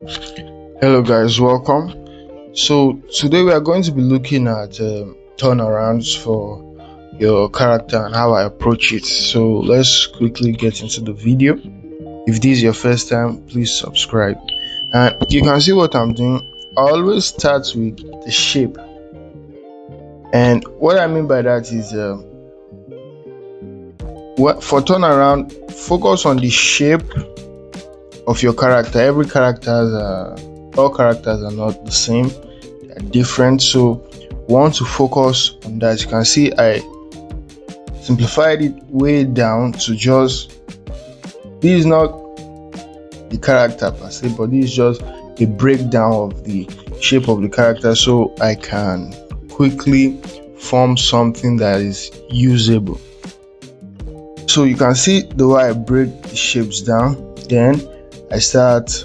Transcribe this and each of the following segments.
Hello guys, welcome. So today we are going to be looking at turnarounds for your character and how I approach it. So let's quickly get into the video. If this is your first time, please subscribe. And you can see what I'm doing. I always start with the shape, and what I mean by that is for turnaround, focus on the shape of your character. All characters are not the same, they are different, so we want to focus on that. You can see I simplified it way down to just, this is not the character per se, but this is just a breakdown of the shape of the character, so I can quickly form something that is usable. So you can see the way I break the shapes down. Then I start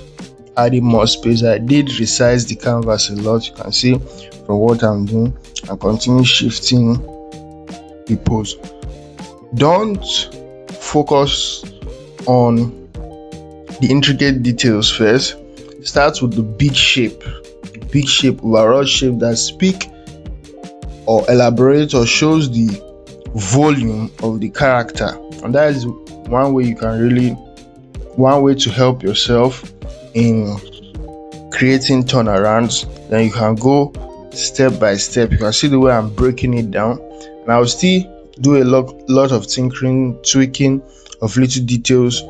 adding more space. I did resize the canvas a lot, you can see from what I'm doing, and continue shifting the pose. Don't focus on the intricate details first. Start with the big shape, overall shape that speak or elaborate or shows the volume of the character. And that is one way to help yourself in creating turnarounds. Then you can go step by step. You can see the way I'm breaking it down, and I'll still do a lot of tinkering, tweaking of little details.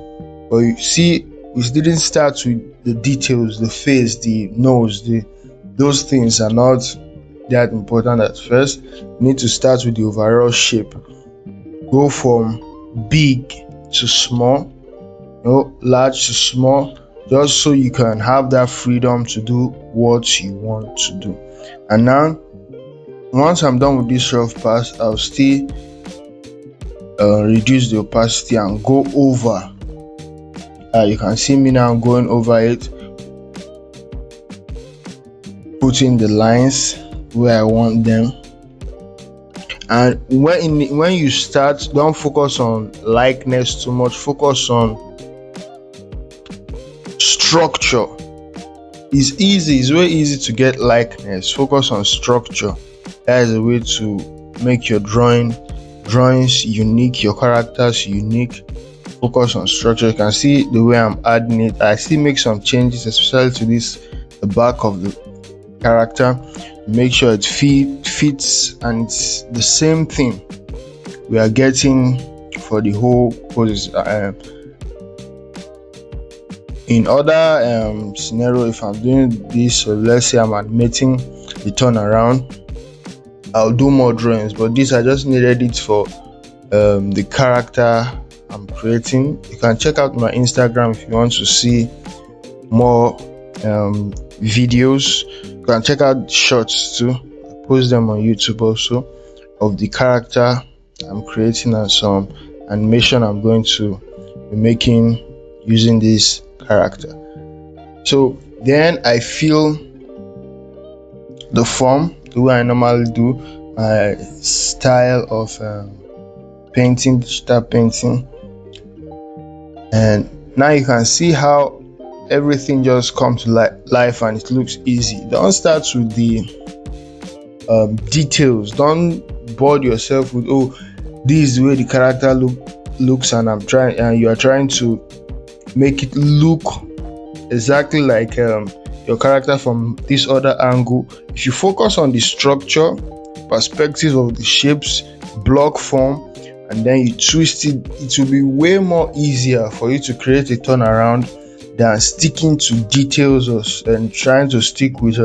But you see, we didn't start with the details, the face, the nose, those things are not that important at first. You need to start with the overall shape. Go from big to small, large to small, just so you can have that freedom to do what you want to do. And now, once I'm done with this rough pass, I'll still reduce the opacity and go over. You can see me now going over it, putting the lines where I want them. And when you start, don't focus on likeness too much, focus on structure. It's very easy to get likeness. Focus on structure. That is a way to make your drawings unique, your characters unique. Focus on structure. You can see the way I'm adding it. I still make some changes, especially to the back of the character. Make sure it fits, and it's the same thing we are getting for the whole poses. In other scenario, if I'm doing this, so let's say I'm animating the turnaround, I'll do more drawings, but this I just needed it for the character I'm creating. You can check out my Instagram if you want to see more videos. You can check out shorts too. I post them on YouTube also, of the character I'm creating and some animation I'm going to be making using this character. So then I fill the form the way I normally do, my style of painting, digital painting. And now you can see how everything just comes to life and it looks easy. Don't start with the details. Don't bore yourself with, oh, this is the way the character looks, and you are trying to make it look exactly like your character from this other angle. If you focus on the structure, perspective of the shapes, block form, and then you twist it, it will be way more easier for you to create a turnaround than sticking to details and trying to stick with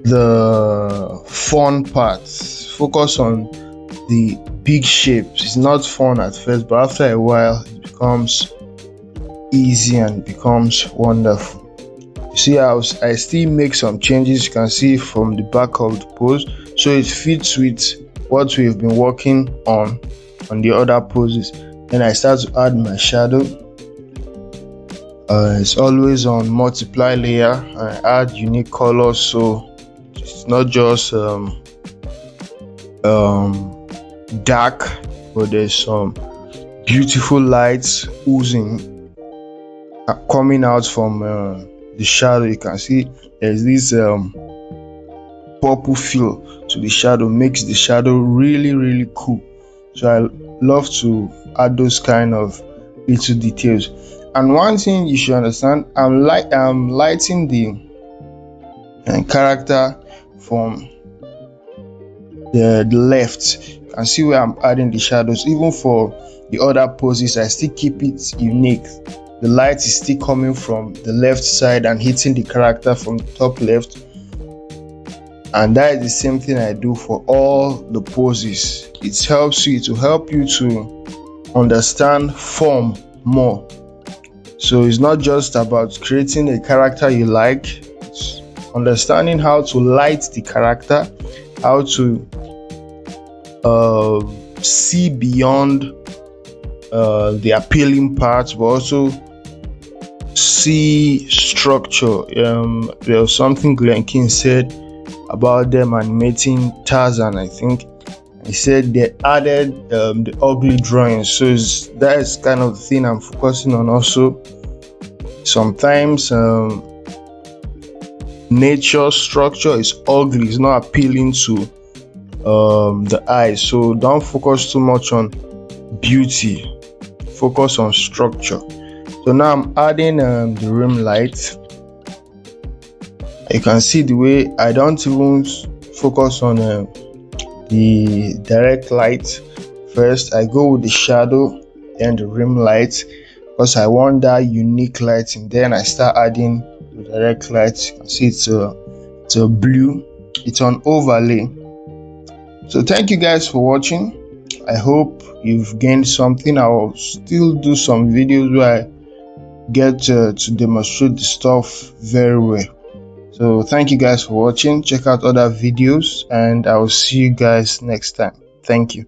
the fun parts. Focus on the big shapes. It's not fun at first, but after a while it becomes easy and becomes wonderful. You see how I still make some changes. You can see from the back of the pose, so it fits with what we've been working on the other poses. Then I start to add my shadow. It's always on multiply layer. I add unique colors, so it's not just dark, but there's some beautiful lights oozing coming out from the shadow. You can see there's this purple feel to the shadow, makes the shadow really cool. So I love to add those kind of little details. And one thing you should understand, I'm lighting the character from the left. You can see where I'm adding the shadows. Even for the other poses, I still keep it unique. The light is still coming from the left side and hitting the character from the top left, and that is the same thing I do for all the poses. It helps you to understand form more. So it's not just about creating a character you like, it's understanding how to light the character, how to see beyond the appealing parts, but also see structure. There was something Glen King said about them animating Tarzan, I think. He said they added the ugly drawings, so that is kind of the thing I'm focusing on. Also, sometimes nature structure is ugly, it's not appealing to the eye, so don't focus too much on beauty, focus on structure. So now I'm adding the rim light. You can see the way I don't even focus on the direct light. First I go with the shadow, then the rim light, because I want that unique lighting. Then I start adding the direct light. You can see it's a blue, it's on overlay. So thank you guys for watching. I hope you've gained something. I will still do some videos where I get to demonstrate the stuff very well. So thank you guys for watching. Check out other videos and I will see you guys next time. Thank you.